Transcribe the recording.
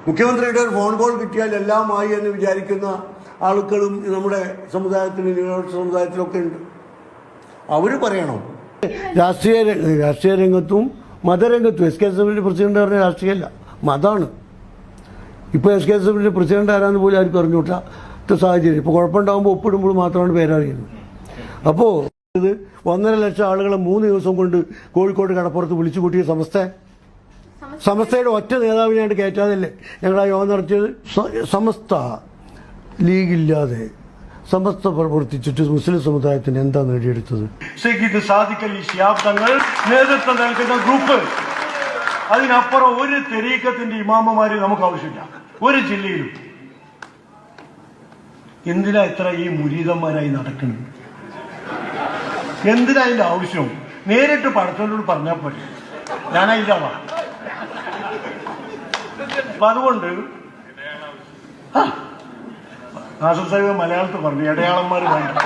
മുഖ്യമന്ത്രിയുടെ ഒരു phone call കിട്ടിയാൽ എല്ലാമായി എന്ന് വിചാരിക്കുന്ന ആളുകളും നമ്മുടെ സമുദായത്തിൽ, ന്യൂനപക്ഷ സമുദായത്തിലൊക്കെ ഉണ്ട്. അവർ പറയണം. രാഷ്ട്രീയ രംഗത്തും മതരംഗത്തും SKSFന്റെ പ്രസിഡന്റ് പറഞ്ഞ രാഷ്ട്രീയമല്ല, മതമാണ്. ഇപ്പോൾ SKSFന്റെ പ്രസിഡന്റ് ആരാന്ന് പോലും ആർക്കും അറിഞ്ഞൂട്ടാത്ത സാഹചര്യം. ഇപ്പോൾ കുഴപ്പമുണ്ടാകുമ്പോൾ ഒപ്പിടുമ്പോൾ മാത്രമാണ് പേരറിയുന്നത്. അപ്പോൾ ഇത് 1.5 ലക്ഷം ആളുകളെ 3 ദിവസം കൊണ്ട് കോഴിക്കോട് കടപ്പുറത്ത് വിളിച്ചു കൂട്ടിയ സമസ്തയുടെ ഒറ്റ നേതാവിനെയായിട്ട് കയറ്റാതല്ലേ ഞങ്ങൾ ആ യോഗം നടത്തിയത്. സമസ്ത ലീഗില്ലാതെ സമസ്ത പ്രവർത്തിച്ചിട്ട് മുസ്ലിം സമുദായത്തിന് എന്താ നേടിയെടുത്തത്? ഇത് സാദിഖലി ശിഹാബ് തങ്ങൾ നേതൃത്വം നൽകുന്ന ഗ്രൂപ്പ്, അതിനപ്പുറം ഒരു തെരീക്കത്തിന്റെ ഇമാമമാര് നമുക്ക് ആവശ്യമില്ല ഒരു ജില്ലയിലും. എന്തിനാ ഇത്ര ഈ മുരീദന്മാരായി നടക്കുന്നത്? എന്തിനാ അതിന്റെ ആവശ്യം? നേരിട്ട് പടച്ചോനോട് പറഞ്ഞാൽ പോലെ. ഞാനതിൻ്റെ ആളാ. അപ്പൊ അതുകൊണ്ട് നാസർ സാഹിബ് മലയാളത്തിൽ പറഞ്ഞു, ഇടയാളന്മാർ വേണ്ട.